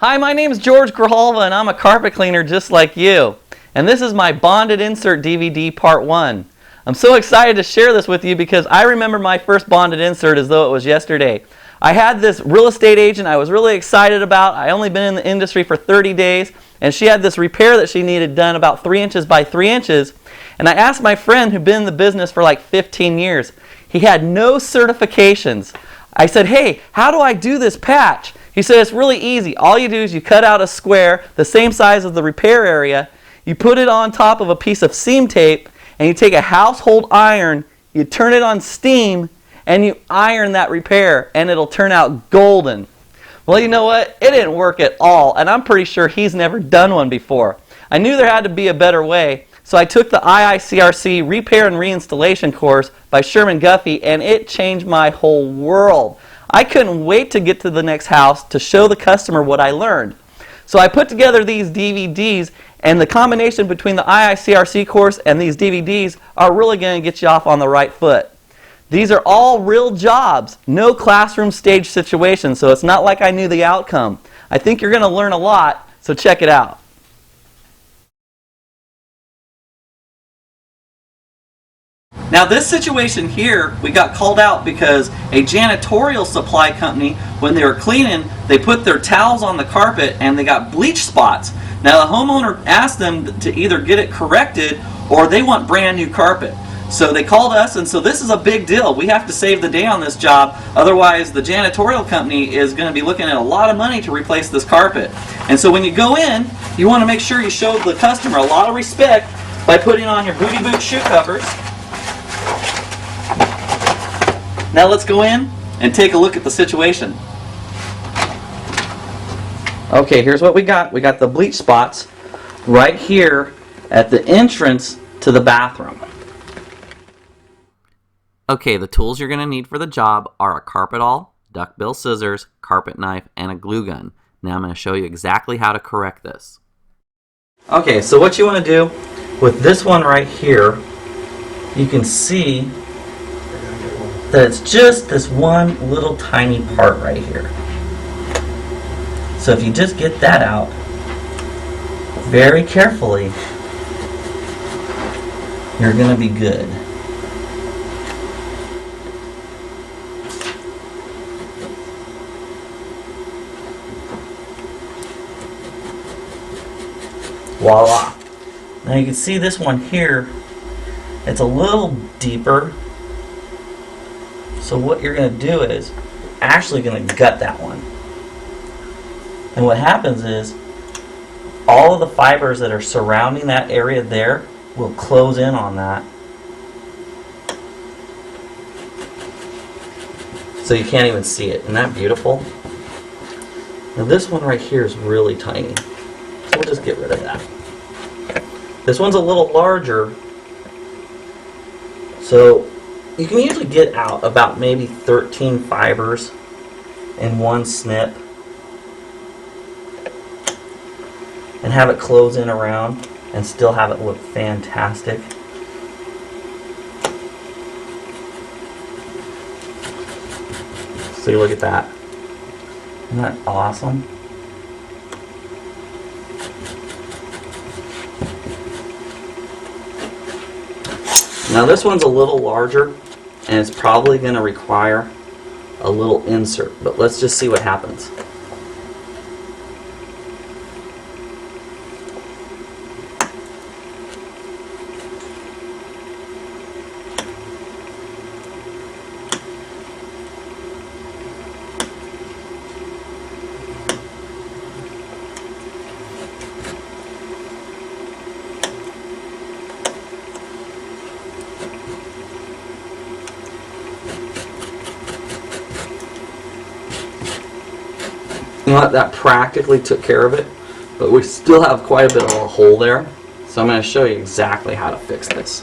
Hi, my name is George Grijalva and I'm a carpet cleaner just like you. And this is my bonded insert DVD part 1. I'm so excited to share this with you because I remember my first bonded insert as though it was yesterday. I had this real estate agent I was really excited about. I only been in the industry for 30 days and she had this repair that she needed done about 3 inches by 3 inches. And I asked my friend who'd been in the business for like 15 years. He had no certifications. I said, hey, how do I do this patch? He said, it's really easy. All you do is you cut out a square the same size as the repair area, you put it on top of a piece of seam tape, and you take a household iron, you turn it on steam, and you iron that repair, and it'll turn out golden. Well, you know what? It didn't work at all, and I'm pretty sure he's never done one before. I knew there had to be a better way, so I took the IICRC Repair and Reinstallation course by Sherman Guffey, and it changed my whole world. I couldn't wait to get to the next house to show the customer what I learned. So I put together these DVDs, and the combination between the IICRC course and these DVDs are really going to get you off on the right foot. These are all real jobs, no classroom stage situations, so it's not like I knew the outcome. I think you're going to learn a lot, so check it out. Now this situation here, we got called out because a janitorial supply company, when they were cleaning, they put their towels on the carpet and they got bleach spots. Now the homeowner asked them to either get it corrected or they want brand new carpet. So they called us, and so this is a big deal. We have to save the day on this job, otherwise the janitorial company is going to be looking at a lot of money to replace this carpet. And so when you go in, you want to make sure you show the customer a lot of respect by putting on your booty boot shoe covers. Now let's go in and take a look at the situation. Okay, here's what we got. We got the bleach spots right here at the entrance to the bathroom. Okay, the tools you're going to need for the job are a carpet awl, duckbill scissors, carpet knife, and a glue gun. Now I'm going to show you exactly how to correct this. Okay, so what you want to do with this one right here, you can see that it's just this one little tiny part right here. So if you just get that out very carefully, you're going to be good. Voila! Now you can see this one here, it's a little deeper. So what you're going to do is actually going to gut that one. And what happens is all of the fibers that are surrounding that area there will close in on that. So you can't even see it. Isn't that beautiful? Now this one right here is really tiny. So we'll just get rid of that. This one's a little larger. So you can usually get out about maybe 13 fibers in one snip and have it close in around and still have it look fantastic. So you look at that. Isn't that awesome? Now this one's a little larger and it's probably going to require a little insert, but let's just see what happens. You know what, that practically took care of it, but we still have quite a bit of a hole there, so I'm going to show you exactly how to fix this.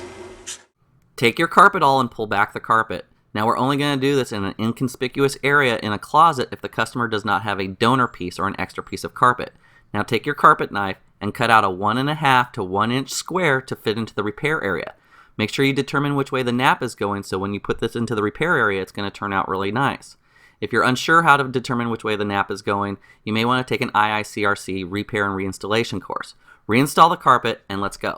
Take your carpet awl and pull back the carpet. Now we're only going to do this in an inconspicuous area in a closet if the customer does not have a donor piece or an extra piece of carpet. Now take your carpet knife and cut out a 1.5 to 1 inch square to fit into the repair area. Make sure you determine which way the nap is going so when you put this into the repair area it's going to turn out really nice. If you're unsure how to determine which way the nap is going, you may want to take an IICRC repair and reinstallation course. Reinstall the carpet and let's go.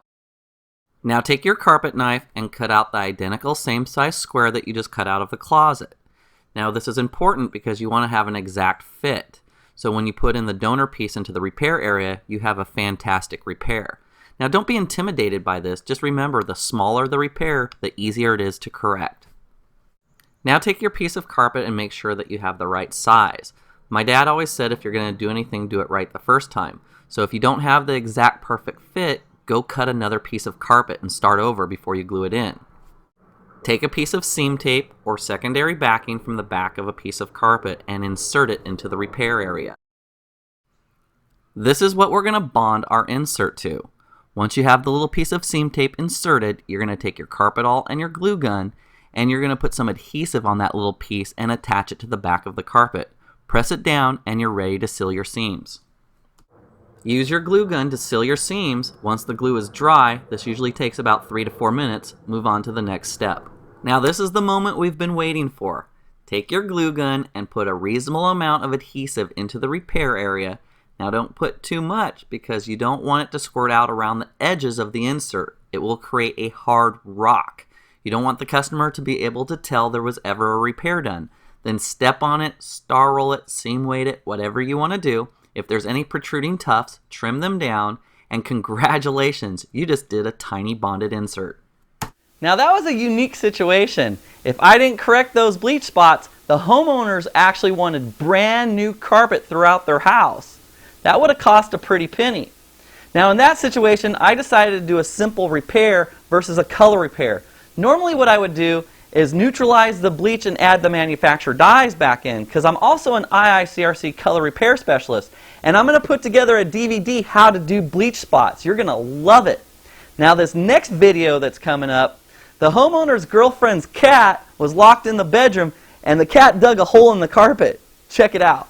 Now take your carpet knife and cut out the identical same size square that you just cut out of the closet. Now this is important because you want to have an exact fit. So when you put in the donor piece into the repair area, you have a fantastic repair. Now don't be intimidated by this, just remember the smaller the repair, the easier it is to correct. Now take your piece of carpet and make sure that you have the right size. My dad always said if you're going to do anything, do it right the first time. So if you don't have the exact perfect fit, go cut another piece of carpet and start over before you glue it in. Take a piece of seam tape or secondary backing from the back of a piece of carpet and insert it into the repair area. This is what we're going to bond our insert to. Once you have the little piece of seam tape inserted, you're going to take your carpet awl and your glue gun and you're going to put some adhesive on that little piece and attach it to the back of the carpet. Press it down and you're ready to seal your seams. Use your glue gun to seal your seams. Once the glue is dry, this usually takes about 3 to 4 minutes, move on to the next step. Now this is the moment we've been waiting for. Take your glue gun and put a reasonable amount of adhesive into the repair area. Now don't put too much because you don't want it to squirt out around the edges of the insert. It will create a hard rock. You don't want the customer to be able to tell there was ever a repair done. Then step on it, star roll it, seam weight it, whatever you want to do. If there's any protruding tufts, trim them down, and congratulations, you just did a tiny bonded insert. Now that was a unique situation. If I didn't correct those bleach spots, the homeowners actually wanted brand new carpet throughout their house. That would have cost a pretty penny. Now in that situation, I decided to do a simple repair versus a color repair. Normally what I would do is neutralize the bleach and add the manufacturer dyes back in, because I'm also an IICRC color repair specialist, and I'm going to put together a DVD how to do bleach spots. You're going to love it. Now this next video that's coming up, the homeowner's girlfriend's cat was locked in the bedroom and the cat dug a hole in the carpet. Check it out.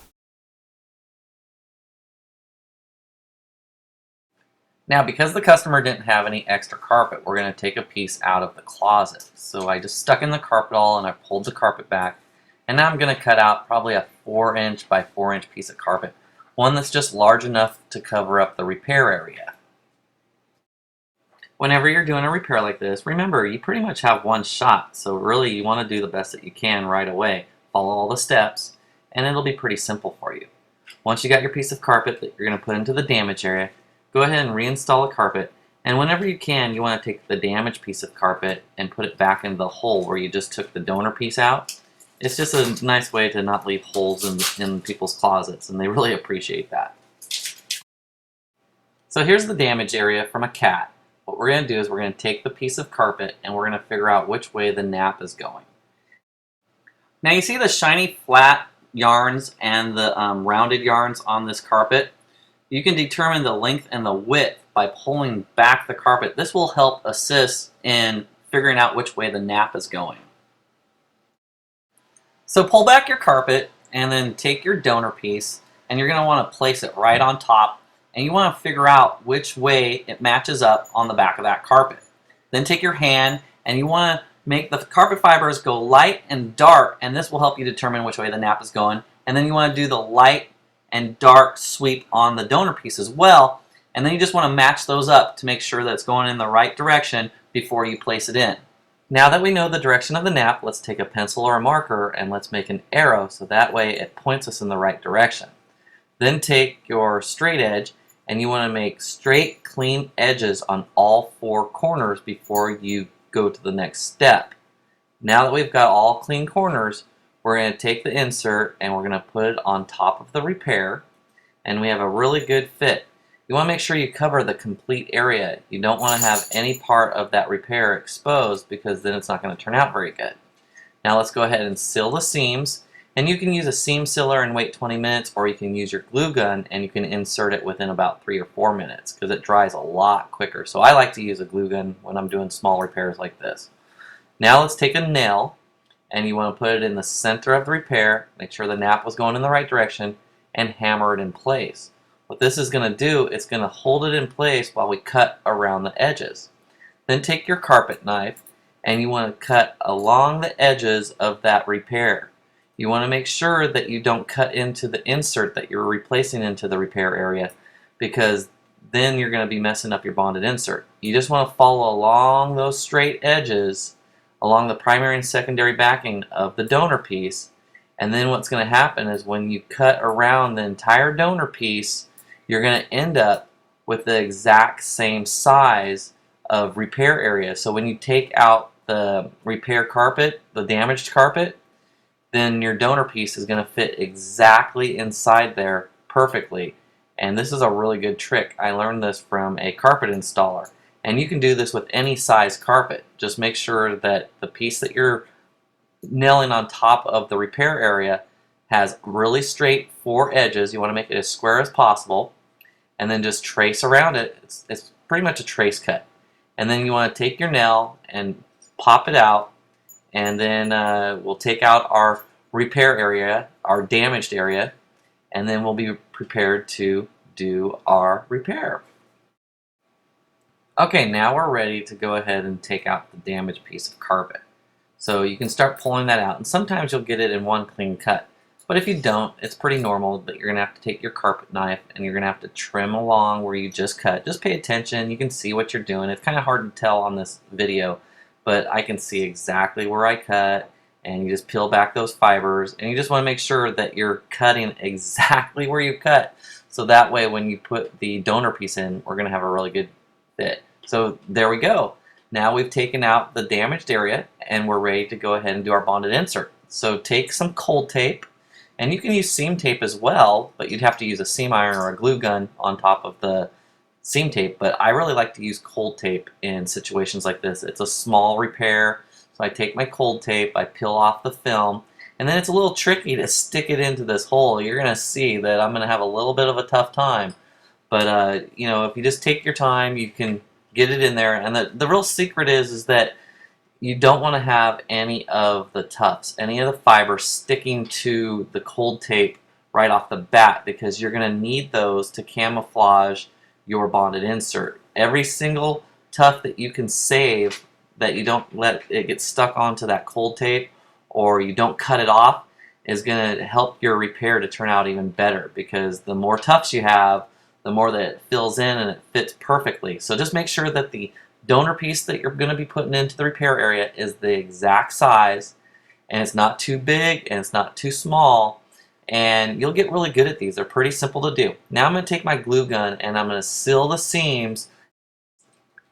Now, because the customer didn't have any extra carpet, we're going to take a piece out of the closet. So I just stuck in the carpet awl and I pulled the carpet back. And now I'm going to cut out probably a 4-inch by 4-inch piece of carpet. One that's just large enough to cover up the repair area. Whenever you're doing a repair like this, remember you pretty much have one shot. So really you want to do the best that you can right away. Follow all the steps and it'll be pretty simple for you. Once you got your piece of carpet that you're going to put into the damage area, go ahead and reinstall the carpet, and whenever you can, you want to take the damaged piece of carpet and put it back into the hole where you just took the donor piece out. It's just a nice way to not leave holes in people's closets, and they really appreciate that. So here's the damage area from a cat. What we're going to do is we're going to take the piece of carpet and we're going to figure out which way the nap is going. Now you see the shiny flat yarns and the rounded yarns on this carpet? You can determine the length and the width by pulling back the carpet. This will help assist in figuring out which way the nap is going. So pull back your carpet and then take your donor piece and you're going to want to place it right on top, and you want to figure out which way it matches up on the back of that carpet. Then take your hand and you want to make the carpet fibers go light and dark, and this will help you determine which way the nap is going. And then you want to do the light and dark sweep on the donor piece as well, and then you just want to match those up to make sure that it's going in the right direction before you place it in. Now that we know the direction of the nap, let's take a pencil or a marker and let's make an arrow so that way it points us in the right direction. Then take your straight edge and you want to make straight, clean edges on all 4 corners before you go to the next step. Now that we've got all clean corners, we're going to take the insert and we're going to put it on top of the repair, and we have a really good fit. You want to make sure you cover the complete area. You don't want to have any part of that repair exposed because then it's not going to turn out very good. Now let's go ahead and seal the seams, and you can use a seam sealer and wait 20 minutes, or you can use your glue gun and you can insert it within about 3 or 4 minutes because it dries a lot quicker. So I like to use a glue gun when I'm doing small repairs like this. Now let's take a nail and you want to put it in the center of the repair, make sure the nap was going in the right direction, and hammer it in place. What this is going to do, it's going to hold it in place while we cut around the edges. Then take your carpet knife and you want to cut along the edges of that repair. you want to make sure that you don't cut into the insert that you're replacing into the repair area, because then you're going to be messing up your bonded insert. You just want to follow along those straight edges along the primary and secondary backing of the donor piece, and then what's going to happen is when you cut around the entire donor piece, you're going to end up with the exact same size of repair area. So when you take out the repair carpet, the damaged carpet, then your donor piece is going to fit exactly inside there perfectly. And this is a really good trick. I learned this from a carpet installer. And you can do this with any size carpet. Just make sure that the piece that you're nailing on top of the repair area has really straight 4 edges. You want to make it as square as possible. And then just trace around it. It's pretty much a trace cut. And then you want to take your nail and pop it out. And then we'll take out our repair area, our damaged area. And then we'll be prepared to do our repair. Okay, now we're ready to go ahead and take out the damaged piece of carpet. So you can start pulling that out, and sometimes you'll get it in one clean cut. But if you don't, it's pretty normal, but you're going to have to take your carpet knife and you're going to have to trim along where you just cut. Just pay attention, you can see what you're doing. It's kind of hard to tell on this video, but I can see exactly where I cut, and you just peel back those fibers, and you just want to make sure that you're cutting exactly where you cut. So that way when you put the donor piece in, we're going to have a really good fit. So there we go. Now we've taken out the damaged area and we're ready to go ahead and do our bonded insert. So take some cold tape, and you can use seam tape as well, but you'd have to use a seam iron or a glue gun on top of the seam tape. But I really like to use cold tape in situations like this. It's a small repair, so I take my cold tape, I peel off the film, and then it's a little tricky to stick it into this hole. You're going to see that I'm going to have a little bit of a tough time. But you know, if you just take your time, you can get it in there. And the real secret is that you don't want to have any of the tufts, any of the fiber sticking to the cold tape right off the bat, because you're going to need those to camouflage your bonded insert. Every single tuft that you can save, that you don't let it get stuck onto that cold tape, or you don't cut it off, is going to help your repair to turn out even better, because the more tufts you have, the more that it fills in and it fits perfectly. So just make sure that the donor piece that you're going to be putting into the repair area is the exact size, and it's not too big and it's not too small, and you'll get really good at these. They're pretty simple to do. Now I'm going to take my glue gun and I'm going to seal the seams.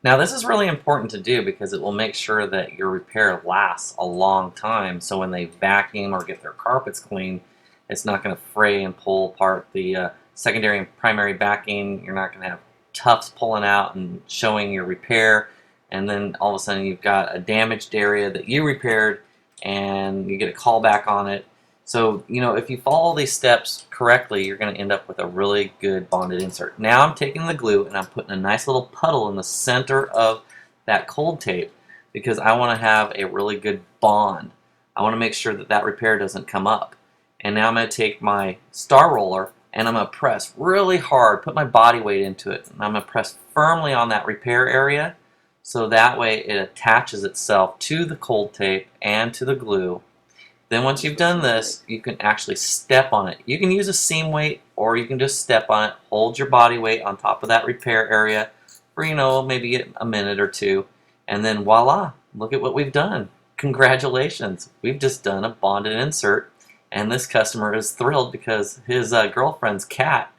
Now this is really important to do because it will make sure that your repair lasts a long time, so when they vacuum or get their carpets clean, it's not going to fray and pull apart the secondary and primary backing. You're not going to have tufts pulling out and showing your repair, and then all of a sudden you've got a damaged area that you repaired and you get a call back on it. So, you know, if you follow these steps correctly, you're going to end up with a really good bonded insert. Now I'm taking the glue and I'm putting a nice little puddle in the center of that cold tape, because I want to have a really good bond. I want to make sure that that repair doesn't come up. And now I'm going to take my star roller and I'm going to press really hard, put my body weight into it, and I'm going to press firmly on that repair area, so that way it attaches itself to the cold tape and to the glue. Then once you've done this, you can actually step on it. You can use a seam weight, or you can just step on it, hold your body weight on top of that repair area for, you know, maybe a minute or two, and then voila, look at what we've done. Congratulations, we've just done a bonded insert. And this customer is thrilled because his girlfriend's cat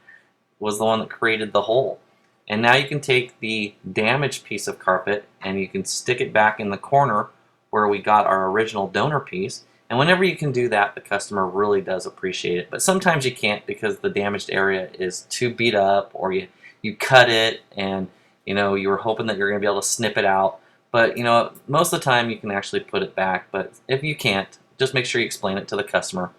was the one that created the hole. And now you can take the damaged piece of carpet and you can stick it back in the corner where we got our original donor piece. And whenever you can do that, the customer really does appreciate it. But sometimes you can't because the damaged area is too beat up, or you cut it and you know you were hoping that you're going to be able to snip it out. But you know, most of the time you can actually put it back. But if you can't, just make sure you explain it to the customer.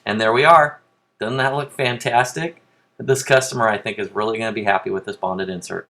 And there we are. Doesn't that look fantastic? This customer, I think, is really going to be happy with this bonded insert.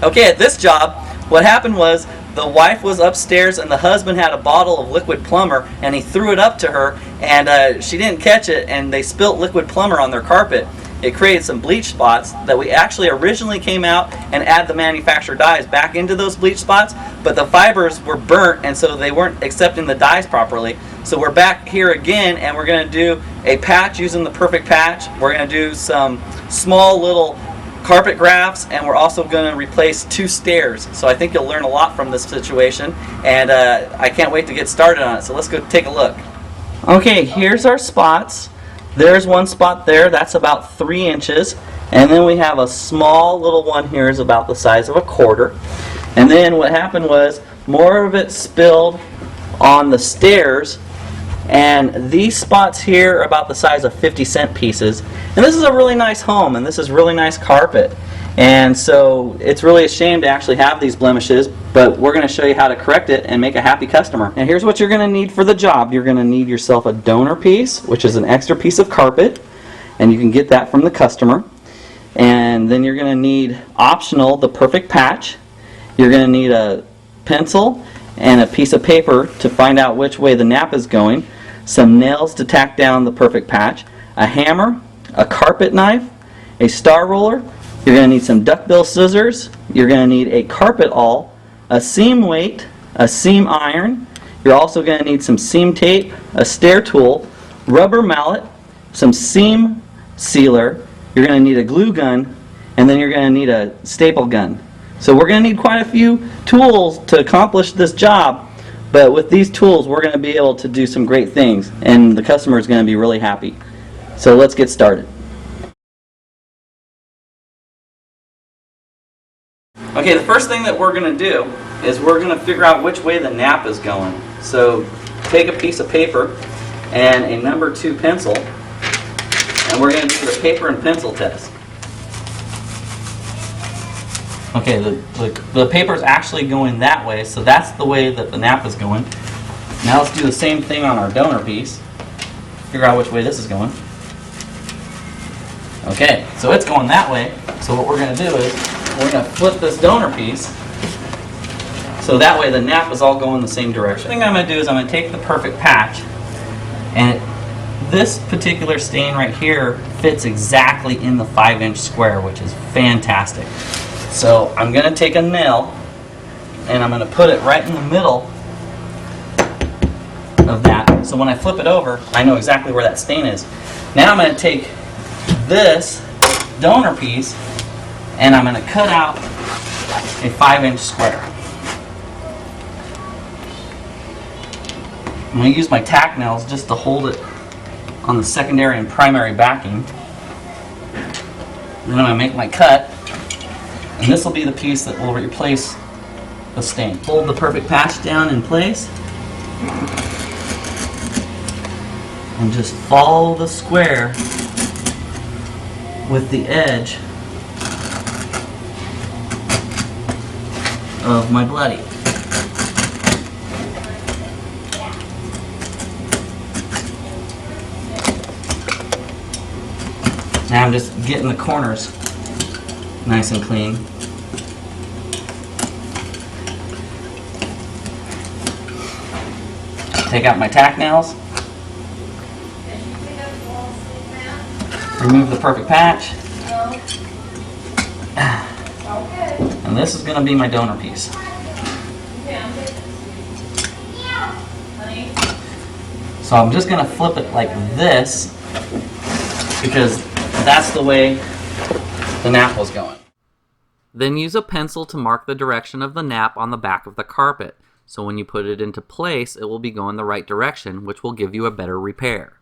Okay, at this job, what happened was the wife was upstairs and the husband had a bottle of liquid plumber and he threw it up to her, and she didn't catch it, and they spilt liquid plumber on their carpet. it created some bleach spots that we actually originally came out and add the manufacturer dyes back into those bleach spots, but the fibers were burnt and so they weren't accepting the dyes properly. So we're back here again and we're going to do a patch using the perfect patch. We're going to do some small little carpet grafts, and we're also going to replace 2 stairs. So I think you'll learn a lot from this situation, and I can't wait to get started on it. So let's go take a look. Okay, here's our spots. There's one spot there, that's about 3 inches. And then we have a small little one here is about the size of a quarter. And then what happened was more of it spilled on the stairs, and these spots here are about the size of 50-cent pieces. And this is a really nice home, and this is really nice carpet. And so it's really a shame to actually have these blemishes, but we're going to show you how to correct it and make a happy customer. And here's what you're going to need for the job. You're going to need yourself a donor piece, which is an extra piece of carpet, and you can get that from the customer. And then you're going to need, optional, the perfect patch. You're going to need a pencil and a piece of paper to find out which way the nap is going, some nails to tack down the perfect patch, a hammer, a carpet knife, a star roller. You're going to need some duckbill scissors. You're going to need a carpet awl, a seam weight, a seam iron. You're also going to need some seam tape, a stair tool, rubber mallet, some seam sealer. You're going to need a glue gun, and then you're going to need a staple gun. So we're going to need quite a few tools to accomplish this job, but with these tools we're going to be able to do some great things, and the customer is going to be really happy. So let's get started. Okay, the first thing that we're going to do is we're going to figure out which way the nap is going. So take a piece of paper and a number 2 pencil, and we're going to do the paper and pencil test. Okay, the paper is actually going that way, so that's the way that the nap is going. Now let's do the same thing on our donor piece. Figure out which way this is going. Okay, so it's going that way. So what we're going to do is we're going to flip this donor piece so that way the nap is all going the same direction. The thing I'm going to do is I'm going to take the perfect patch, and this particular stain right here fits exactly in the 5-inch square, which is fantastic. So I'm going to take a nail and I'm going to put it right in the middle of that. So when I flip it over, I know exactly where that stain is. Now I'm going to take this donor piece and I'm going to cut out a 5-inch square. I'm going to use my tack nails just to hold it on the secondary and primary backing. Then I'm going to make my cut. And this will be the piece that will replace the stain. Hold the perfect patch down in place and just follow the square with the edge of my bloody. Now I'm just getting the corners nice and clean. Take out my tack nails. Remove the perfect patch. And this is going to be my donor piece. So I'm just going to flip it like this because that's the way the nap was going. Then use a pencil to mark the direction of the nap on the back of the carpet. So when you put it into place, it will be going the right direction, which will give you a better repair.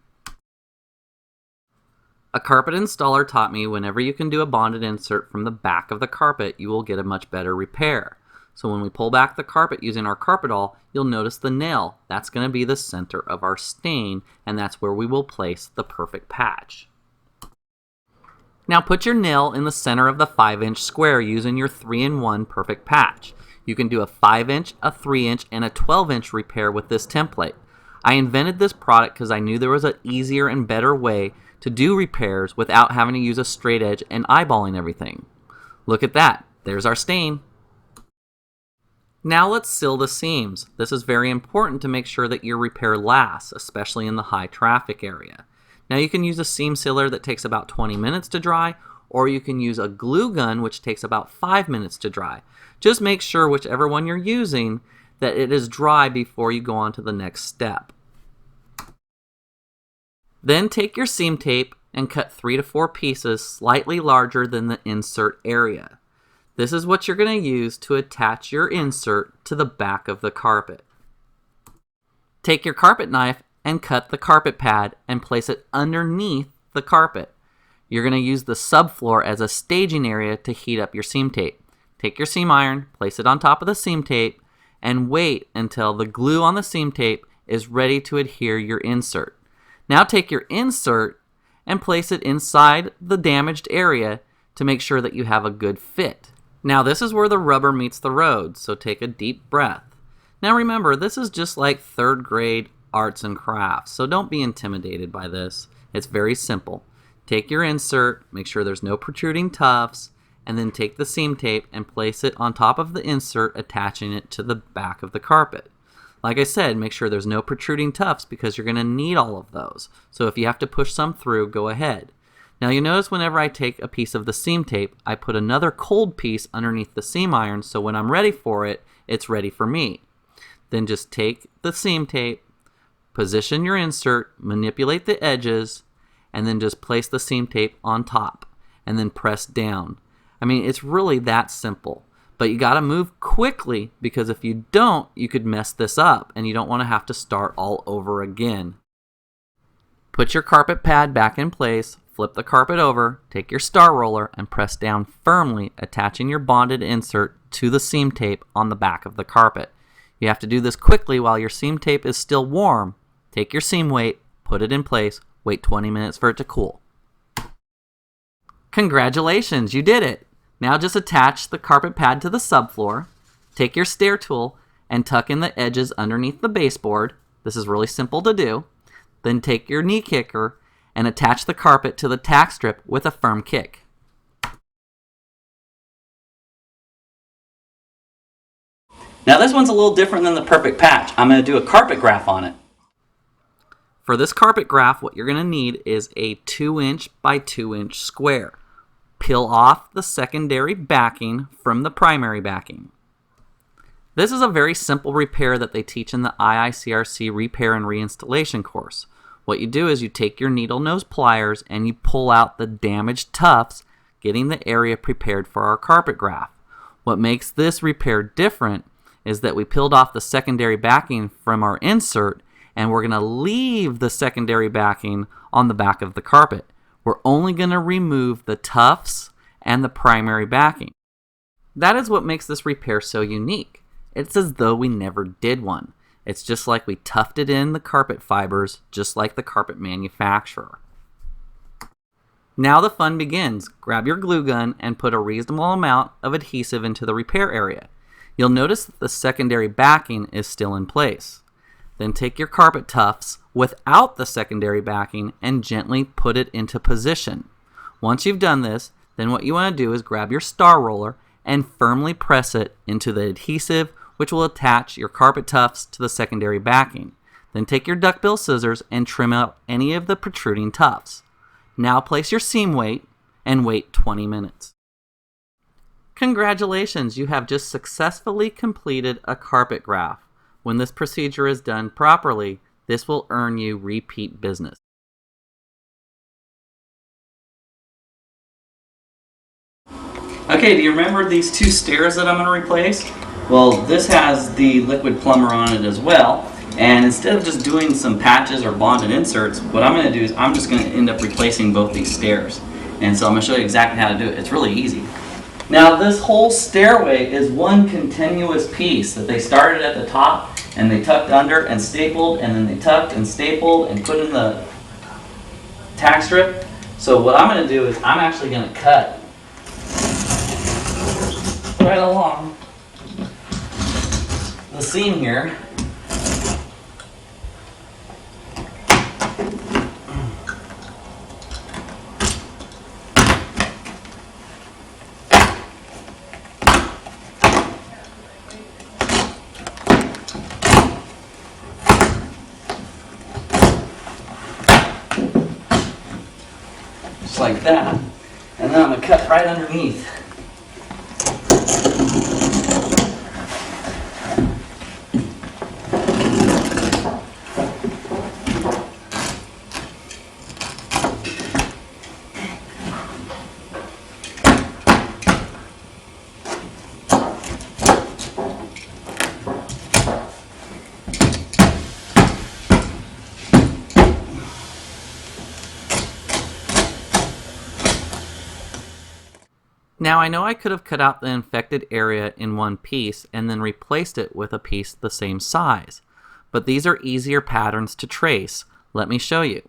A carpet installer taught me whenever you can do a bonded insert from the back of the carpet, you will get a much better repair. So when we pull back the carpet using our carpet awl, you'll notice the nail. That's going to be the center of our stain, and that's where we will place the perfect patch. Now put your nail in the center of the 5-inch square using your 3-in-1 perfect patch. You can do a 5-inch, a 3-inch, and a 12-inch repair with this template. I invented this product because I knew there was an easier and better way to do repairs without having to use a straight edge and eyeballing everything. Look at that. There's our stain. Now let's seal the seams. This is very important to make sure that your repair lasts, especially in the high traffic area. Now you can use a seam sealer that takes about 20 minutes to dry, or you can use a glue gun which takes about 5 minutes to dry. Just make sure whichever one you're using that it is dry before you go on to the next step. Then take your seam tape and cut 3 to 4 pieces slightly larger than the insert area. This is what you're going to use to attach your insert to the back of the carpet. Take your carpet knife and cut the carpet pad and place it underneath the carpet. You're going to use the subfloor as a staging area to heat up your seam tape. Take your seam iron, place it on top of the seam tape, and wait until the glue on the seam tape is ready to adhere your insert. Now take your insert and place it inside the damaged area to make sure that you have a good fit. Now this is where the rubber meets the road, so take a deep breath. Now remember, this is just like 3rd grade arts and crafts, so don't be intimidated by this. It's very simple. Take your insert, make sure there's no protruding tufts, and then take the seam tape and place it on top of the insert, attaching it to the back of the carpet. Like I said, make sure there's no protruding tufts because you're going to need all of those. So if you have to push some through, go ahead. Now you notice whenever I take a piece of the seam tape, I put another cold piece underneath the seam iron, so when I'm ready for it, it's ready for me. Then just take the seam tape, position your insert, manipulate the edges, and then just place the seam tape on top and then press down. I mean, it's really that simple. But you got to move quickly because if you don't, you could mess this up and you don't want to have to start all over again. Put your carpet pad back in place, flip the carpet over, take your star roller and press down firmly, attaching your bonded insert to the seam tape on the back of the carpet. You have to do this quickly while your seam tape is still warm. Take your seam weight, put it in place, wait 20 minutes for it to cool. Congratulations, you did it! Now just attach the carpet pad to the subfloor, take your stair tool and tuck in the edges underneath the baseboard. This is really simple to do. Then take your knee kicker and attach the carpet to the tack strip with a firm kick. Now this one's a little different than the perfect patch. I'm going to do a carpet graph on it. For this carpet graph, what you're going to need is a 2-inch by 2-inch square. Peel off the secondary backing from the primary backing. This is a very simple repair that they teach in the IICRC Repair and Reinstallation course. What you do is you take your needle nose pliers and you pull out the damaged tufts, getting the area prepared for our carpet graph. What makes this repair different is that we peeled off the secondary backing from our insert and we're going to leave the secondary backing on the back of the carpet. We're only going to remove the tufts and the primary backing. That is what makes this repair so unique. It's as though we never did one. It's just like we tufted in the carpet fibers, just like the carpet manufacturer. Now the fun begins. Grab your glue gun and put a reasonable amount of adhesive into the repair area. You'll notice that the secondary backing is still in place. Then take your carpet tufts without the secondary backing and gently put it into position. Once you've done this, then what you want to do is grab your star roller and firmly press it into the adhesive, which will attach your carpet tufts to the secondary backing. Then take your duckbill scissors and trim out any of the protruding tufts. Now place your seam weight and wait 20 minutes. Congratulations, you have just successfully completed a carpet graph. When this procedure is done properly, this will earn you repeat business. Okay, do you remember these 2 stairs that I'm going to replace? Well, this has the liquid plumber on it as well. And instead of just doing some patches or bonded inserts, what I'm going to do is I'm just going to end up replacing both these stairs. And so I'm going to show you exactly how to do it. It's really easy. Now this whole stairway is one continuous piece that they started at the top and they tucked under and stapled, and then they tucked and stapled and put in the tack strip. So what I'm going to do is I'm actually going to cut right along the seam here. like that. And then I'm going to cut right underneath. Now I know I could have cut out the infected area in one piece and then replaced it with a piece the same size, but these are easier patterns to trace. Let me show you.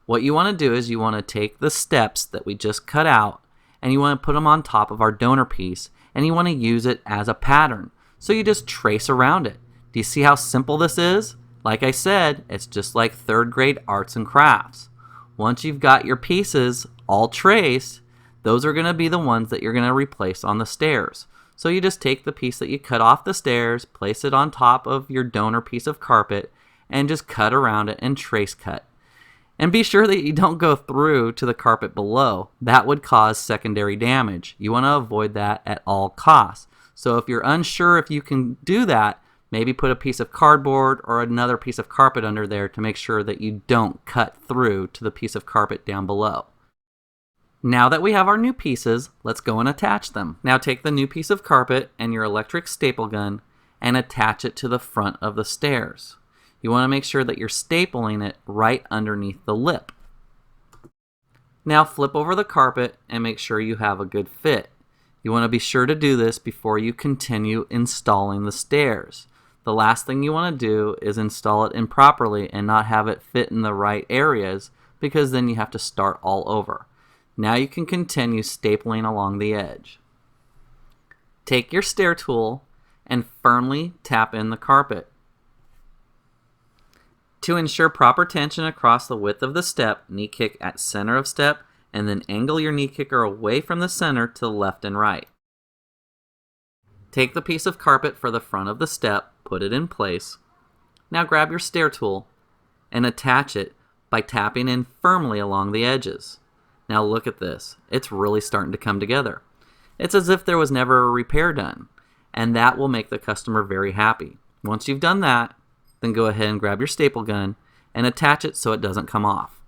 What you want to do is you want to take the steps that we just cut out and you want to put them on top of our donor piece and you want to use it as a pattern. So you just trace around it. Do you see how simple this is? Like I said, it's just like third grade arts and crafts. Once you've got your pieces all traced, those are going to be the ones that you're going to replace on the stairs. So you just take the piece that you cut off the stairs, place it on top of your donor piece of carpet, and just cut around it and trace cut. And be sure that you don't go through to the carpet below. That would cause secondary damage. You want to avoid that at all costs. So if you're unsure if you can do that, maybe put a piece of cardboard or another piece of carpet under there to make sure that you don't cut through to the piece of carpet down below. Now that we have our new pieces, let's go and attach them. Now take the new piece of carpet and your electric staple gun and attach it to the front of the stairs. You want to make sure that you're stapling it right underneath the lip. Now flip over the carpet and make sure you have a good fit. You want to be sure to do this before you continue installing the stairs. The last thing you want to do is install it improperly and not have it fit in the right areas, because then you have to start all over. Now you can continue stapling along the edge. Take your stair tool and firmly tap in the carpet. To ensure proper tension across the width of the step, knee kick at center of step and then angle your knee kicker away from the center to the left and right. Take the piece of carpet for the front of the step, put it in place. Now grab your stair tool and attach it by tapping in firmly along the edges. Now look at this. It's really starting to come together. It's as if there was never a repair done, and that will make the customer very happy. Once you've done that, then go ahead and grab your staple gun and attach it so it doesn't come off.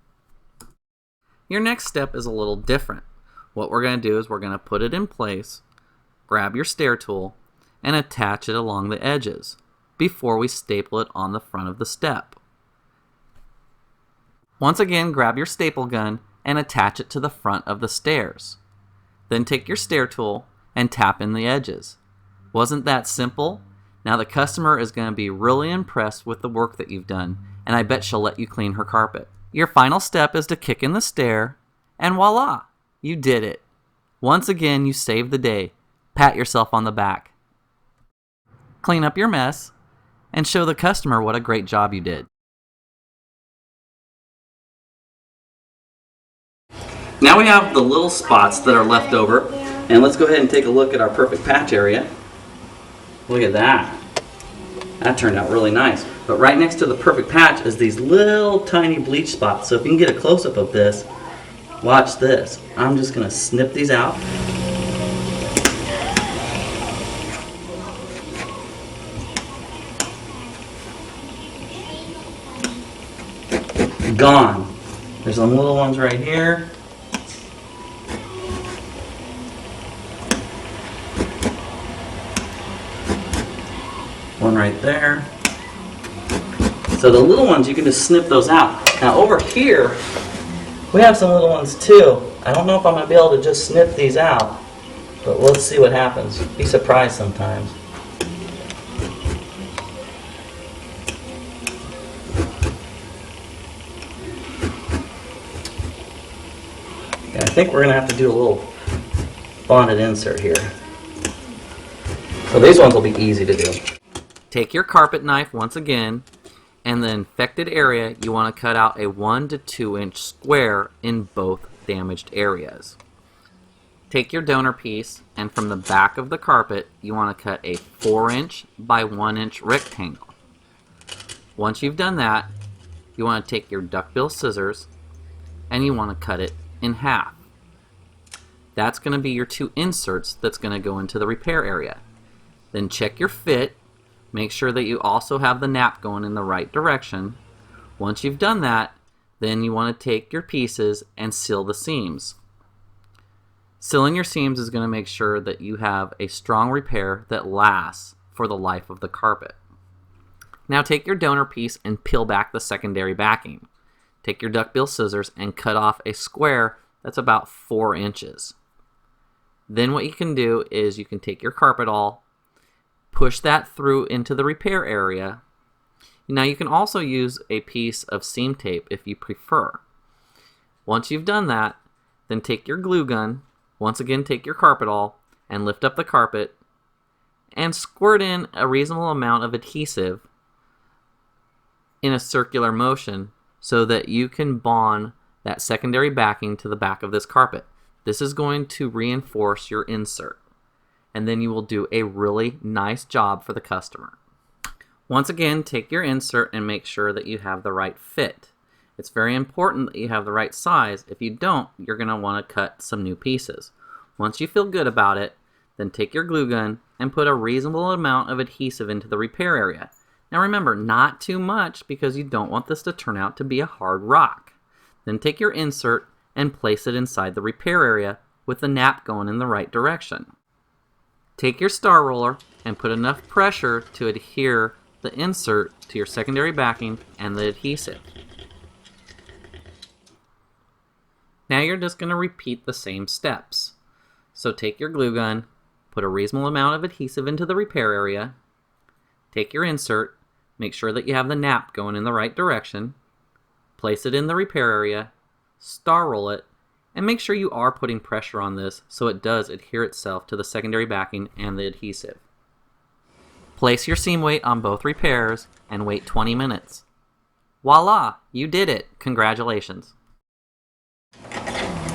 Your next step is a little different. What we're going to do is we're going to put it in place, grab your stair tool, and attach it along the edges before we staple it on the front of the step. Once again, grab your staple gun and attach it to the front of the stairs. Then take your stair tool and tap in the edges. Wasn't that simple? Now the customer is going to be really impressed with the work that you've done, and I bet she'll let you clean her carpet. Your final step is to kick in the stair, and voila, you did it. Once again, you saved the day. Pat yourself on the back. Clean up your mess, and show the customer what a great job you did. Now we have the little spots that are left over, and let's go ahead and take a look at our perfect patch area. Look at that. That turned out really nice. But right next to the perfect patch is these little tiny bleach spots. So if you can get a close-up of this, watch this. I'm just going to snip these out. Gone. There's some little ones right here. One right there. So the little ones, you can just snip those out. Now over here, we have some little ones too. I don't know if I'm going to be able to just snip these out, but let's see what happens. Be surprised sometimes. Yeah, I think we're going to have to do a little bonded insert here. So these ones will be easy to do. Take your carpet knife once again, and the infected area, you want to cut out a 1 to 2 inch square in both damaged areas. Take your donor piece, and from the back of the carpet, you want to cut a 4 inch by 1 inch rectangle. Once you've done that, you want to take your duckbill scissors, and you want to cut it in half. That's going to be your 2 inserts that's going to go into the repair area. Then check your fit. Make sure that you also have the nap going in the right direction. Once you've done that, then you want to take your pieces and seal the seams. Sealing your seams is going to make sure that you have a strong repair that lasts for the life of the carpet. Now take your donor piece and peel back the secondary backing. Take your duckbill scissors and cut off a square that's about 4 inches. Then what you can do is you can take your carpet awl, push that through into the repair area. Now you can also use a piece of seam tape if you prefer. Once you've done that, then take your glue gun, once again take your carpet awl and lift up the carpet and squirt in a reasonable amount of adhesive in a circular motion so that you can bond that secondary backing to the back of this carpet. This is going to reinforce your insert, and then you will do a really nice job for the customer. Once again, take your insert and make sure that you have the right fit. It's very important that you have the right size. If you don't, you're going to want to cut some new pieces. Once you feel good about it, then take your glue gun and put a reasonable amount of adhesive into the repair area. Now remember, not too much because you don't want this to turn out to be a hard rock. Then take your insert and place it inside the repair area with the nap going in the right direction. Take your star roller and put enough pressure to adhere the insert to your secondary backing and the adhesive. Now you're just going to repeat the same steps. So take your glue gun, put a reasonable amount of adhesive into the repair area, take your insert, make sure that you have the nap going in the right direction, place it in the repair area, star roll it, and make sure you are putting pressure on this so it does adhere itself to the secondary backing and the adhesive. Place your seam weight on both repairs and wait 20 minutes. Voila! You did it! Congratulations!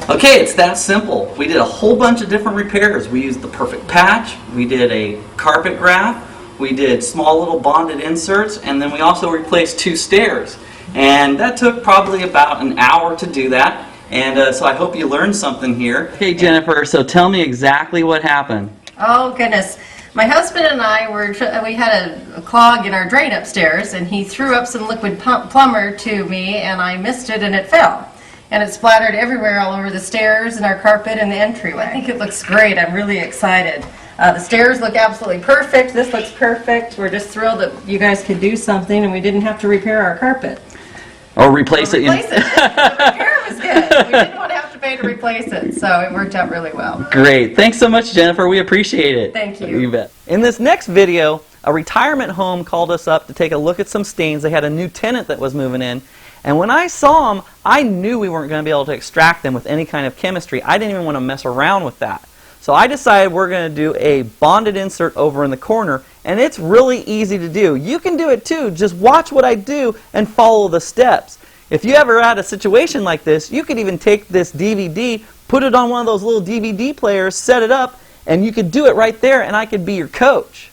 Okay, it's that simple. We did a whole bunch of different repairs. We used the perfect patch, we did a carpet graft, we did small little bonded inserts, and then we also replaced 2 stairs. And that took probably about an hour to do that. And so I hope you learned something here. Okay, Jennifer, so tell me exactly what happened. Oh, goodness. My husband and I we had a clog in our drain upstairs, and he threw up some liquid plumber to me, and I missed it and it fell. And it splattered everywhere, all over the stairs and our carpet and the entryway. I think it looks great. I'm really excited. The stairs look absolutely perfect. This looks perfect. We're just thrilled that you guys could do something and we didn't have to repair our carpet. Or replace it. Replace it. The repair was good. We didn't want to have to pay to replace it, so it worked out really well. Great. Thanks so much, Jennifer. We appreciate it. Thank you. You bet. In this next video, a retirement home called us up to take a look at some stains. They had a new tenant that was moving in. And when I saw them, I knew we weren't going to be able to extract them with any kind of chemistry. I didn't even want to mess around with that. So I decided we're going to do a bonded insert over in the corner, and it's really easy to do. You can do it too. Just watch what I do and follow the steps. If you ever had a situation like this, you could even take this DVD, put it on one of those little DVD players, set it up, and you could do it right there, and I could be your coach.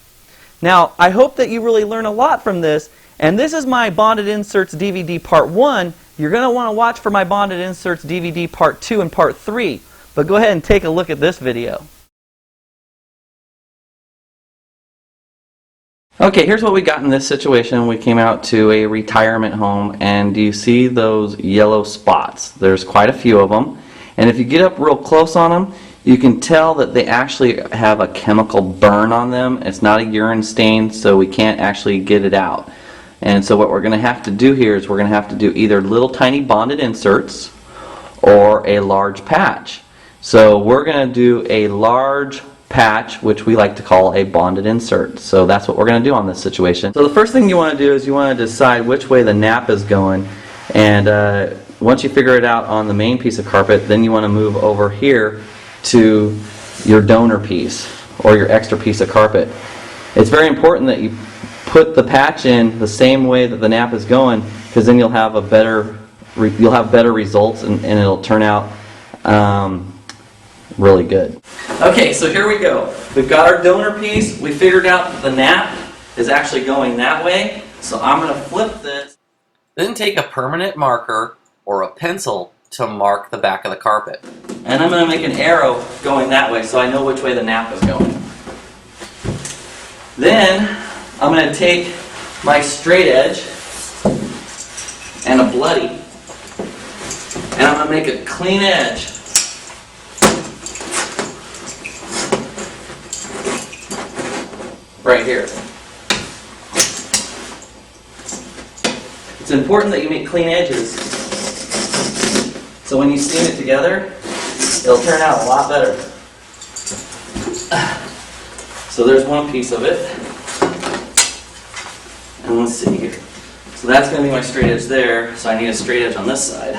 Now, I hope that you really learn a lot from this. And this is my Bonded Inserts DVD Part 1. You're going to want to watch for my Bonded Inserts DVD Part 2 and Part 3. But go ahead and take a look at this video. Okay, here's what we got in this situation. We came out to a retirement home, and do you see those yellow spots? There's quite a few of them. And if you get up real close on them, you can tell that they actually have a chemical burn on them. It's not a urine stain, so we can't actually get it out. And so what we're going to have to do here is we're going to have to do either little tiny bonded inserts or a large patch. So we're going to do a large patch, which we like to call a bonded insert. So that's what we're going to do on this situation. So the first thing you want to do is you want to decide which way the nap is going. And once you figure it out on the main piece of carpet, then you want to move over here to your donor piece or your extra piece of carpet. It's very important that you put the patch in the same way that the nap is going, because then you'll have better results and it'll turn out really good. Okay, so here we go. We've got our donor piece. We figured out that the nap is actually going that way, so I'm going to flip this. Then take a permanent marker or a pencil to mark the back of the carpet. And I'm going to make an arrow going that way so I know which way the nap is going. Then I'm going to take my straight edge and a bloody, and I'm going to make a clean edge. Right here. It's important that you make clean edges, so when you steam it together, it'll turn out a lot better. So there's one piece of it. And let's see here. So that's going to be my straight edge there, so I need a straight edge on this side.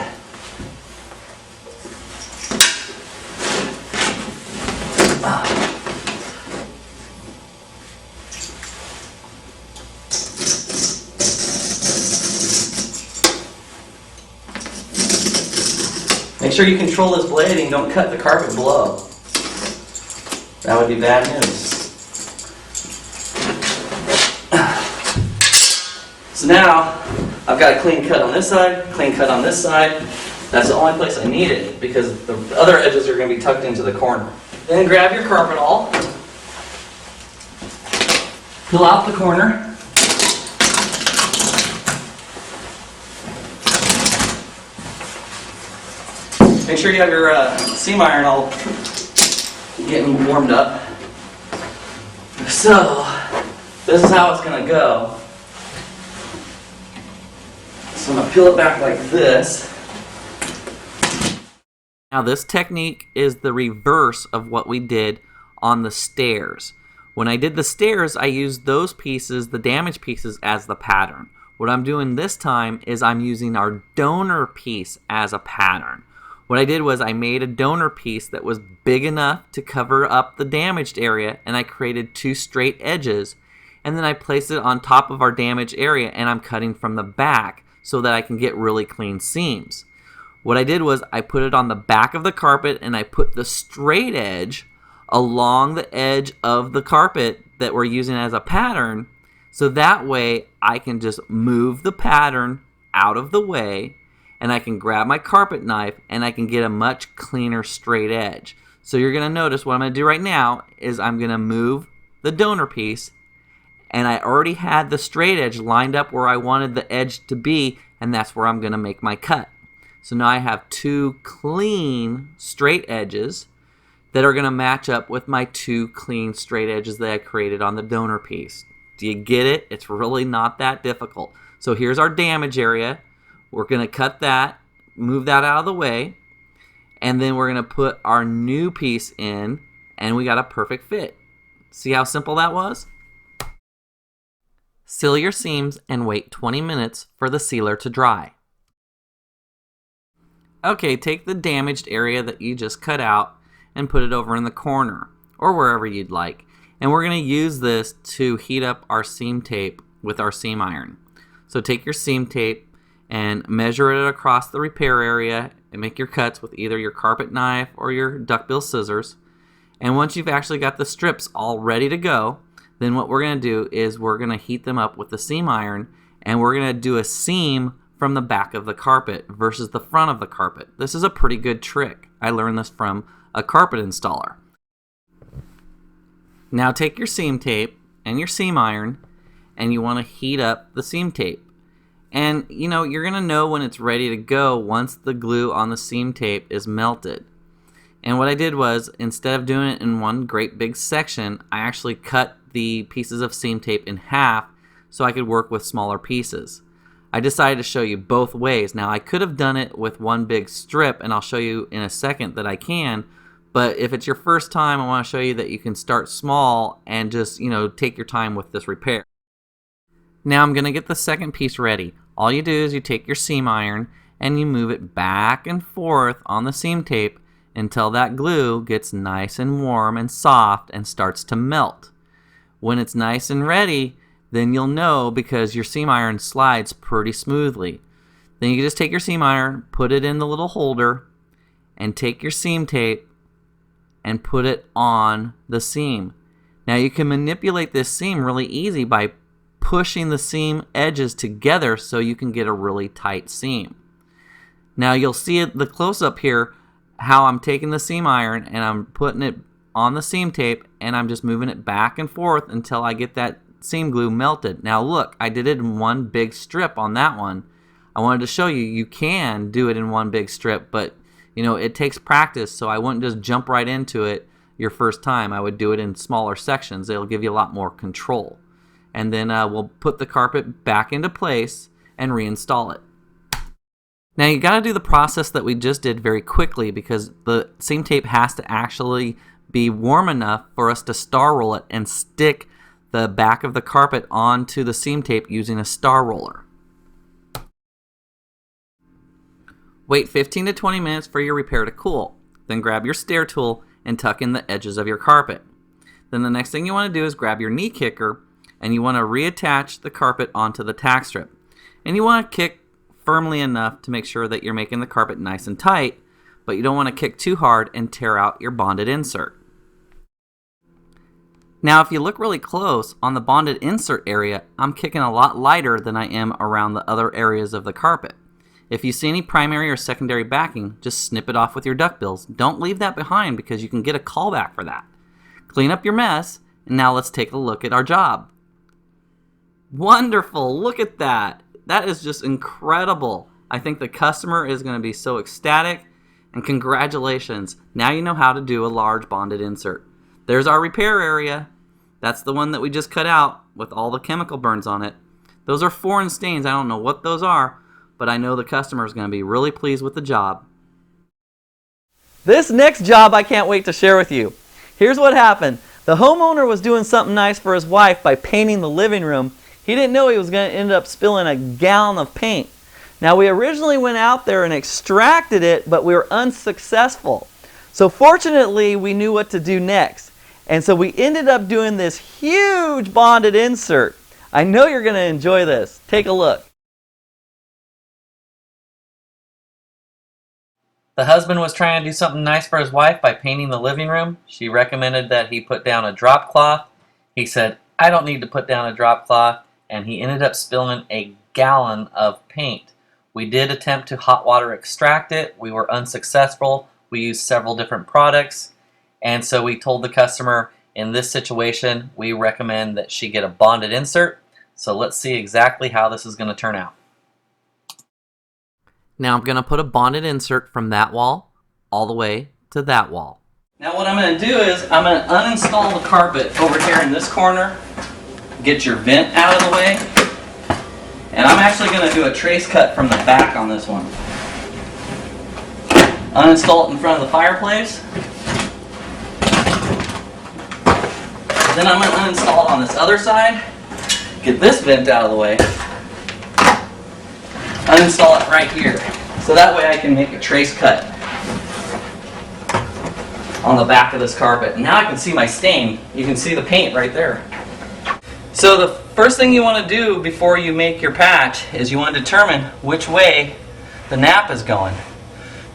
Make sure you control this blade and don't cut the carpet below. That would be bad news. So now, I've got a clean cut on this side, clean cut on this side. That's the only place I need it because the other edges are going to be tucked into the corner. Then grab your carpet awl, pull out the corner, make sure you have your seam iron all getting warmed up. So, this is how it's going to go. So I'm going to peel it back like this. Now this technique is the reverse of what we did on the stairs. When I did the stairs, I used those pieces, the damaged pieces, as the pattern. What I'm doing this time is I'm using our donor piece as a pattern. What I did was I made a donor piece that was big enough to cover up the damaged area, and I created two straight edges, and then I placed it on top of our damaged area, and I'm cutting from the back so that I can get really clean seams. What I did was I put it on the back of the carpet, and I put the straight edge along the edge of the carpet that we're using as a pattern, so that way I can just move the pattern out of the way, and I can grab my carpet knife and I can get a much cleaner straight edge. So you're going to notice what I'm going to do right now is I'm going to move the donor piece, and I already had the straight edge lined up where I wanted the edge to be, and that's where I'm going to make my cut. So now I have two clean straight edges that are going to match up with my two clean straight edges that I created on the donor piece. Do you get it? It's really not that difficult. So here's our damage area. We're going to cut that, move that out of the way, and then we're going to put our new piece in, and we got a perfect fit. See how simple that was? Seal your seams and wait 20 minutes for the sealer to dry. Okay, take the damaged area that you just cut out and put it over in the corner, or wherever you'd like. And we're going to use this to heat up our seam tape with our seam iron. So take your seam tape and measure it across the repair area and make your cuts with either your carpet knife or your duckbill scissors. And once you've actually got the strips all ready to go, then what we're going to do is we're going to heat them up with the seam iron, and we're going to do a seam from the back of the carpet versus the front of the carpet. This is a pretty good trick. I learned this from a carpet installer. Now take your seam tape and your seam iron, and you want to heat up the seam tape. And you know, you're going to know when it's ready to go once the glue on the seam tape is melted. And what I did was, instead of doing it in one great big section, I actually cut the pieces of seam tape in half so I could work with smaller pieces. I decided to show you both ways. Now I could have done it with one big strip, and I'll show you in a second that I can, but if it's your first time, I want to show you that you can start small and just, take your time with this repair. Now I'm going to get the second piece ready. All you do is you take your seam iron and you move it back and forth on the seam tape until that glue gets nice and warm and soft and starts to melt. When it's nice and ready, then you'll know because your seam iron slides pretty smoothly. Then you can just take your seam iron, put it in the little holder, and take your seam tape and put it on the seam. Now you can manipulate this seam really easy by pushing the seam edges together so you can get a really tight seam. Now you'll see it, the close-up here, how I'm taking the seam iron and I'm putting it on the seam tape and I'm just moving it back and forth until I get that seam glue melted. Now look, I did it in one big strip on that one. I wanted to show you, you can do it in one big strip, but you know, it takes practice, so I wouldn't just jump right into it your first time. I would do it in smaller sections. It'll give you a lot more control. And then we'll put the carpet back into place and reinstall it. Now you got to do the process that we just did very quickly because the seam tape has to actually be warm enough for us to star roll it and stick the back of the carpet onto the seam tape using a star roller. Wait 15 to 20 minutes for your repair to cool. Then grab your stair tool and tuck in the edges of your carpet. Then the next thing you want to do is grab your knee kicker and you want to reattach the carpet onto the tack strip. And you want to kick firmly enough to make sure that you're making the carpet nice and tight, but you don't want to kick too hard and tear out your bonded insert. Now if you look really close on the bonded insert area, I'm kicking a lot lighter than I am around the other areas of the carpet. If you see any primary or secondary backing, just snip it off with your duckbills. Don't leave that behind because you can get a callback for that. Clean up your mess, and now let's take a look at our job. Wonderful, look at that. That is just incredible. I think the customer is going to be so ecstatic, and congratulations. Now you know how to do a large bonded insert. There's our repair area. That's the one that we just cut out with all the chemical burns on it. Those are foreign stains. I don't know what those are, but I know the customer is going to be really pleased with the job. This next job I can't wait to share with you. Here's what happened. The homeowner was doing something nice for his wife by painting the living room. He didn't know he was going to end up spilling a gallon of paint. Now we originally went out there and extracted it, but we were unsuccessful. So fortunately we knew what to do next. And so we ended up doing this huge bonded insert. I know you're going to enjoy this. Take a look. The husband was trying to do something nice for his wife by painting the living room. She recommended that he put down a drop cloth. He said, I don't need to put down a drop cloth, and he ended up spilling a gallon of paint. We did attempt to hot water extract it. We were unsuccessful. We used several different products, and so we told the customer in this situation we recommend that she get a bonded insert. So let's see exactly how this is going to turn out. Now I'm going to put a bonded insert from that wall all the way to that wall. Now what I'm going to do is I'm going to uninstall the carpet over here in this corner, get your vent out of the way, and I'm actually going to do a trace cut from the back on this one. Uninstall it in front of the fireplace. Then I'm going to uninstall it on this other side, get this vent out of the way, uninstall it right here. So that way I can make a trace cut on the back of this carpet. Now I can see my stain. You can see the paint right there. So the first thing you want to do before you make your patch is you want to determine which way the nap is going.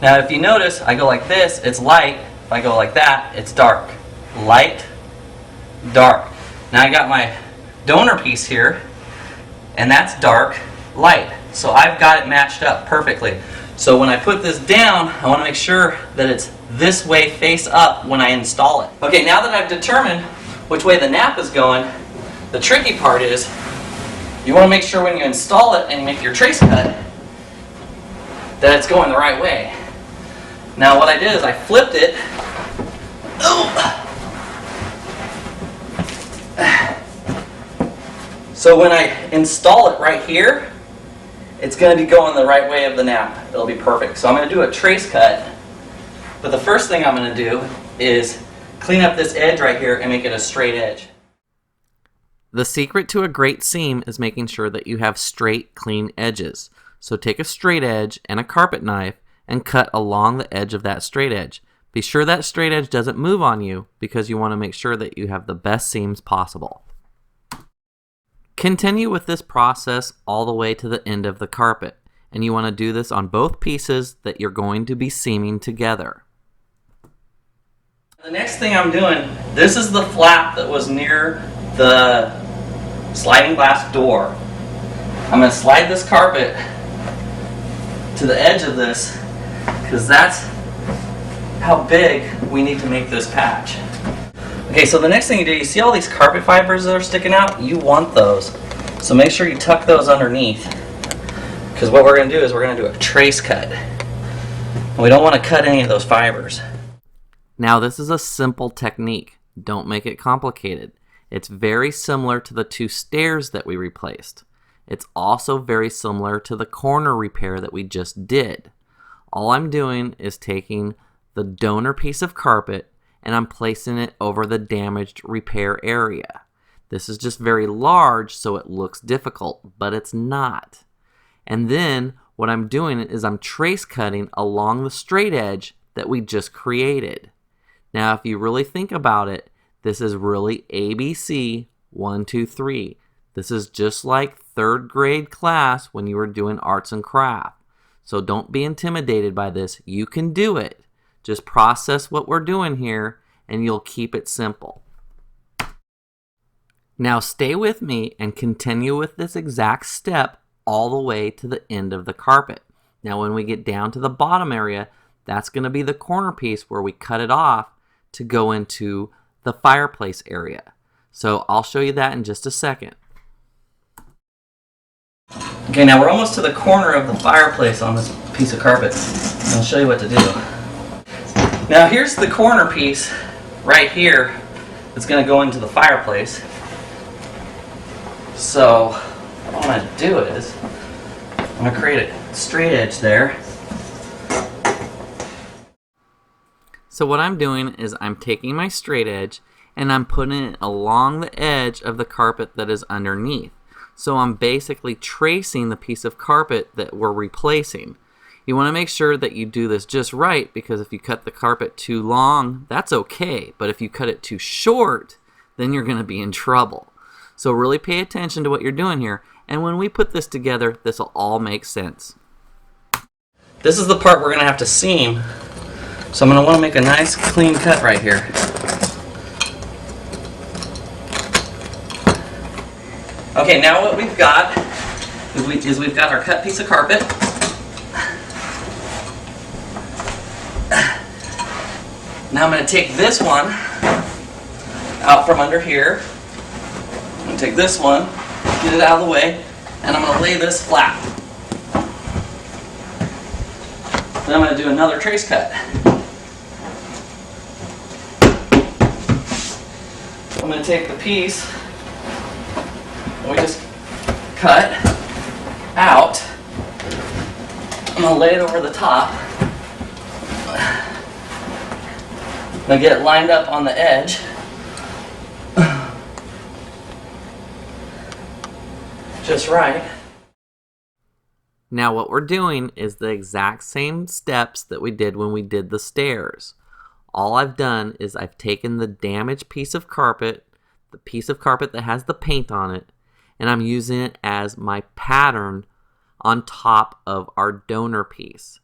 Now if you notice, I go like this, it's light. If I go like that, it's dark. Light, dark. Now I got my donor piece here, and that's dark, light. So I've got it matched up perfectly. So when I put this down, I want to make sure that it's this way face up when I install it. Okay, now that I've determined which way the nap is going, the tricky part is you want to make sure when you install it and you make your trace cut that it's going the right way. Now what I did is I flipped it. So when I install it right here, it's going to be going the right way of the nap. It'll be perfect. So I'm going to do a trace cut. But the first thing I'm going to do is clean up this edge right here and make it a straight edge. The secret to a great seam is making sure that you have straight, clean edges. So take a straight edge and a carpet knife and cut along the edge of that straight edge. Be sure that straight edge doesn't move on you because you want to make sure that you have the best seams possible. Continue with this process all the way to the end of the carpet, and you want to do this on both pieces that you're going to be seaming together. The next thing I'm doing, this is the flap that was near the sliding glass door. I'm going to slide this carpet to the edge of this, because that's how big we need to make this patch. Okay, so the next thing you do, you see all these carpet fibers that are sticking out? You want those. So make sure you tuck those underneath, because what we're going to do is we're going to do a trace cut. And we don't want to cut any of those fibers. Now this is a simple technique. Don't make it complicated. It's very similar to the 2 stairs that we replaced. It's also very similar to the corner repair that we just did. All I'm doing is taking the donor piece of carpet and I'm placing it over the damaged repair area. This is just very large, so it looks difficult, but it's not. And then what I'm doing is I'm trace cutting along the straight edge that we just created. Now, if you really think about it, this is really ABC 1, 2, 3. This is just like 3rd grade class when you were doing arts and craft. So don't be intimidated by this. You can do it. Just process what we're doing here and you'll keep it simple. Now stay with me and continue with this exact step all the way to the end of the carpet. Now when we get down to the bottom area, that's going to be the corner piece where we cut it off to go into the fireplace area. So I'll show you that in just a second. Okay, now we're almost to the corner of the fireplace on this piece of carpet. I'll show you what to do. Now here's the corner piece right here that's going to go into the fireplace. So what I'm going to do is I'm going to create a straight edge there. So what I'm doing is I'm taking my straight edge and I'm putting it along the edge of the carpet that is underneath. So I'm basically tracing the piece of carpet that we're replacing. You want to make sure that you do this just right, because if you cut the carpet too long, that's okay. But if you cut it too short, then you're going to be in trouble. So really pay attention to what you're doing here. And when we put this together, this will all make sense. This is the part we're going to have to seam. So I'm going to want to make a nice clean cut right here. Okay, now what we've got is we've got our cut piece of carpet. Now I'm going to take this one out from under here. I'm going to take this one, get it out of the way, and I'm going to lay this flat. Then I'm going to do another trace cut. I'm going to take the piece we just cut out. I'm going to lay it over the top. I'm going to get it lined up on the edge. Just right. Now what we're doing is the exact same steps that we did when we did the stairs. All I've done is I've taken the damaged piece of carpet, the piece of carpet that has the paint on it, and I'm using it as my pattern on top of our donor piece.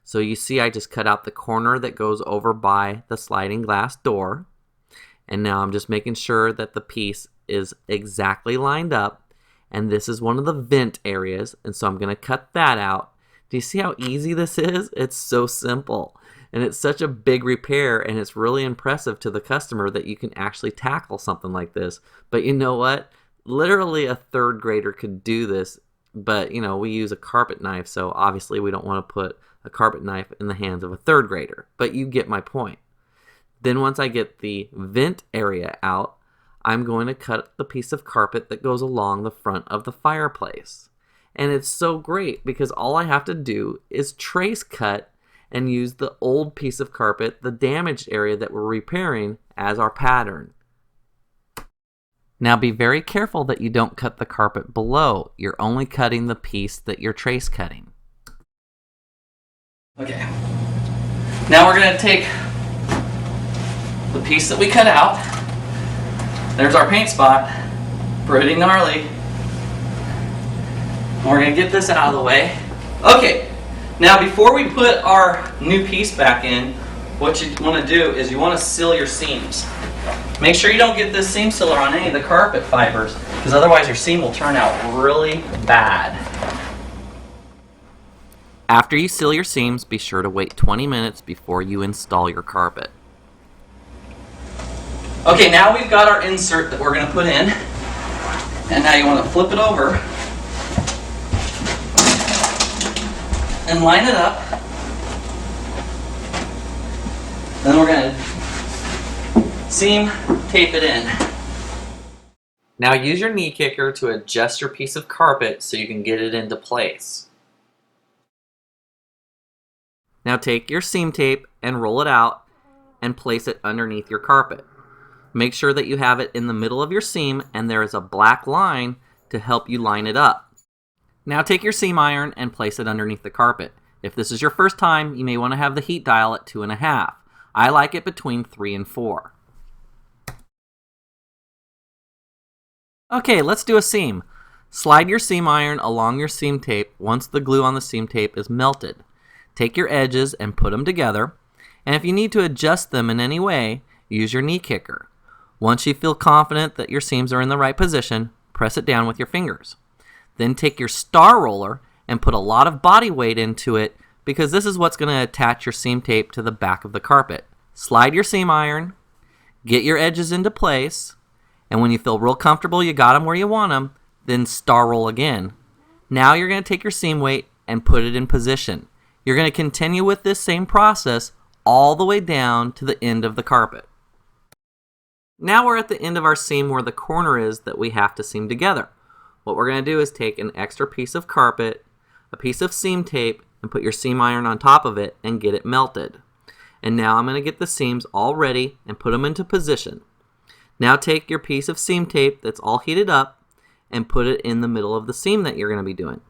So you see I just cut out the corner that goes over by the sliding glass door, and now I'm just making sure that the piece is exactly lined up, and this is one of the vent areas, and so I'm going to cut that out. Do you see how easy this is? It's so simple, and it's such a big repair, and it's really impressive to the customer that you can actually tackle something like this. But you know what? Literally a 3rd grader could do this, but you know, we use a carpet knife, so obviously we don't want to put a carpet knife in the hands of a 3rd grader, but you get my point. Then once I get the vent area out, I'm going to cut the piece of carpet that goes along the front of the fireplace. And it's so great because all I have to do is trace cut and use the old piece of carpet, the damaged area that we're repairing, as our pattern. Now be very careful that you don't cut the carpet below. You're only cutting the piece that you're trace cutting. Okay. Now we're going to take the piece that we cut out. There's our paint spot. Pretty gnarly. And we're going to get this out of the way. Okay. Now before we put our new piece back in, what you want to do is you want to seal your seams. Make sure you don't get this seam sealer on any of the carpet fibers, because otherwise your seam will turn out really bad. After you seal your seams, be sure to wait 20 minutes before you install your carpet. Okay, now we've got our insert that we're going to put in. And now you want to flip it over and line it up. Then we're going to seam tape it in. Now use your knee kicker to adjust your piece of carpet so you can get it into place. Now take your seam tape and roll it out and place it underneath your carpet. Make sure that you have it in the middle of your seam and there is a black line to help you line it up. Now take your seam iron and place it underneath the carpet. If this is your first time, you may want to have the heat dial at 2.5. I like it between 3 and 4. Okay, let's do a seam. Slide your seam iron along your seam tape once the glue on the seam tape is melted. Take your edges and put them together, and if you need to adjust them in any way, use your knee kicker. Once you feel confident that your seams are in the right position, press it down with your fingers. Then take your star roller and put a lot of body weight into it because this is what's going to attach your seam tape to the back of the carpet. Slide your seam iron, get your edges into place, and when you feel real comfortable you got them where you want them, then star roll again. Now you're going to take your seam weight and put it in position. You're going to continue with this same process all the way down to the end of the carpet. Now we're at the end of our seam where the corner is that we have to seam together. What we're going to do is take an extra piece of carpet, a piece of seam tape, and put your seam iron on top of it and get it melted. And now I'm going to get the seams all ready and put them into position. Now take your piece of seam tape that's all heated up and put it in the middle of the seam that you're going to be doing.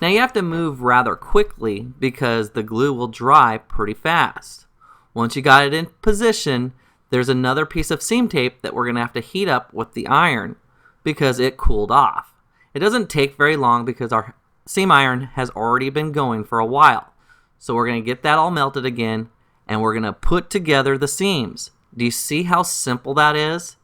Now you have to move rather quickly because the glue will dry pretty fast. Once you got it in position, there's another piece of seam tape that we're going to have to heat up with the iron because it cooled off. It doesn't take very long because our seam iron has already been going for a while. So we're going to get that all melted again and we're going to put together the seams. Do you see how simple that is?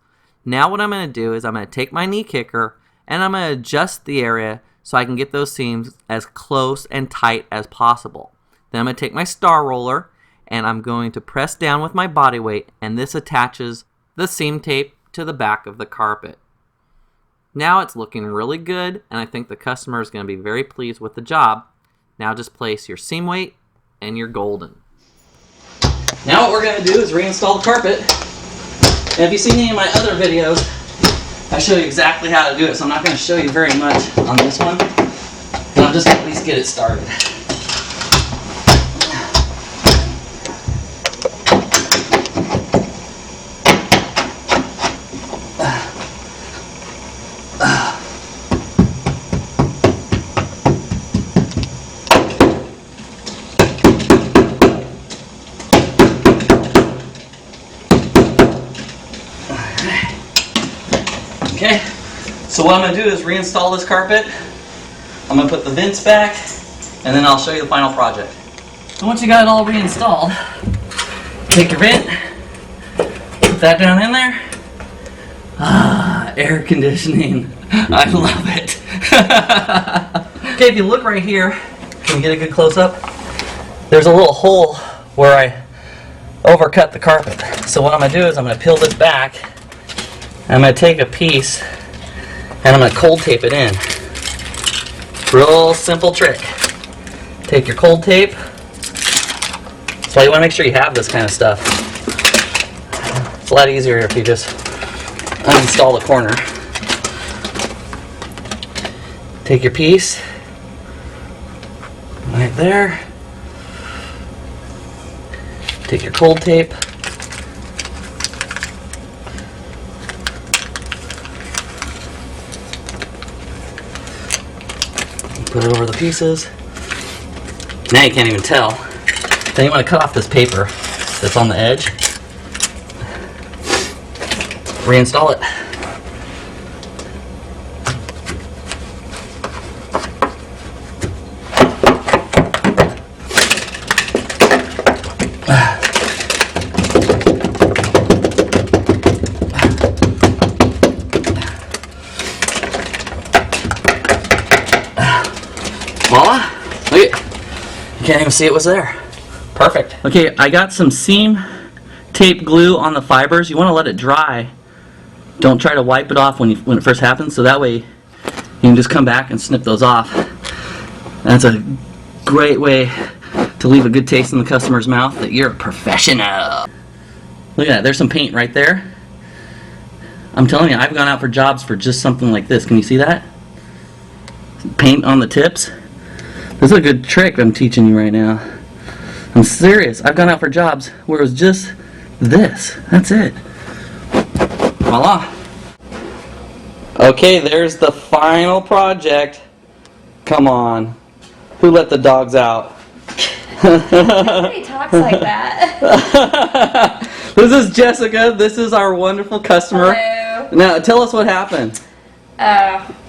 Now what I'm going to do is I'm going to take my knee kicker and I'm going to adjust the area so I can get those seams as close and tight as possible. Then I'm going to take my star roller and I'm going to press down with my body weight, and this attaches the seam tape to the back of the carpet. Now it's looking really good and I think the customer is going to be very pleased with the job. Now just place your seam weight and you're golden. Now what we're going to do is reinstall the carpet. And if you've seen any of my other videos, I show you exactly how to do it, so I'm not going to show you very much on this one, but I'm just going to at least get it started. Okay, so what I'm going to do is reinstall this carpet. I'm going to put the vents back, and then I'll show you the final project. So once you got it all reinstalled, take your vent, put that down in there. Ah, air conditioning. I love it. Okay, if you look right here, can you get a good close-up? There's a little hole where I overcut the carpet. So what I'm going to do is I'm going to peel this back. I'm going to take a piece and I'm going to cold tape it in. Real simple trick. Take your cold tape. So you want to make sure you have this kind of stuff. It's a lot easier if you just uninstall the corner. Take your piece right there. Take your cold tape. Put it over the pieces. Now you can't even tell. Then you want to cut off this paper that's on the edge. Reinstall it. Voila! Look at, can't even see it was there. Perfect. Okay, I got some seam tape glue on the fibers. You want to let it dry. Don't try to wipe it off when it first happens, so that way you can just come back and snip those off. That's a great way to leave a good taste in the customer's mouth that you're a professional. Look at that, there's some paint right there. I'm telling you, I've gone out for jobs for just something like this. Can you see that? Paint on the tips. This is a good trick I'm teaching you right now. I'm serious. I've gone out for jobs where it was just this. That's it. Voila. Okay, there's the final project. Come on. Who let the dogs out? Nobody talks like that. This is Jessica. This is our wonderful customer. Hello. Now, tell us what happened.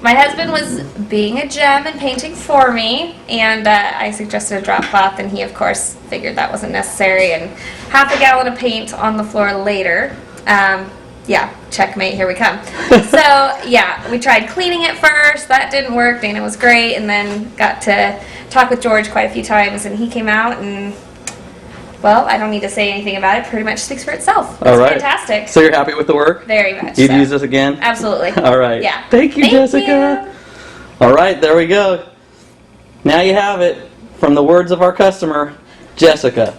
My husband was being a gem and painting for me, and I suggested a drop cloth, and he, of course, figured that wasn't necessary, and half a gallon of paint on the floor later. Yeah, checkmate, here we come. So, yeah, we tried cleaning it first. That didn't work. Dana was great, and then got to talk with George quite a few times, and he came out, and, well, I don't need to say anything about it. Pretty much speaks for itself. It's All right. fantastic. So you're happy with the work? Very much You'd so. use this again? Absolutely. All right. Yeah. Thank you, Jessica. You. All right, there we go. Now you have it from the words of our customer, Jessica.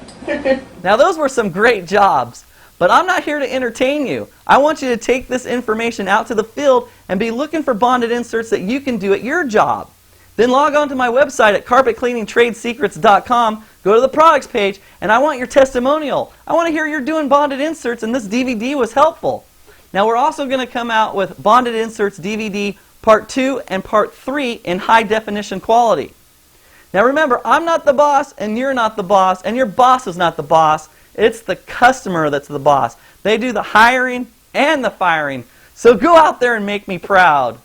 Now those were some great jobs, but I'm not here to entertain you. I want you to take this information out to the field and be looking for bonded inserts that you can do at your job. Then log on to my website at carpetcleaningtradesecrets.com, go to the products page, and I want your testimonial. I want to hear you're doing bonded inserts and this DVD was helpful. Now we're also going to come out with bonded inserts DVD Part 2 and Part 3 in high definition quality. Now remember, I'm not the boss and you're not the boss and your boss is not the boss. It's the customer that's the boss. They do the hiring and the firing. So go out there and make me proud.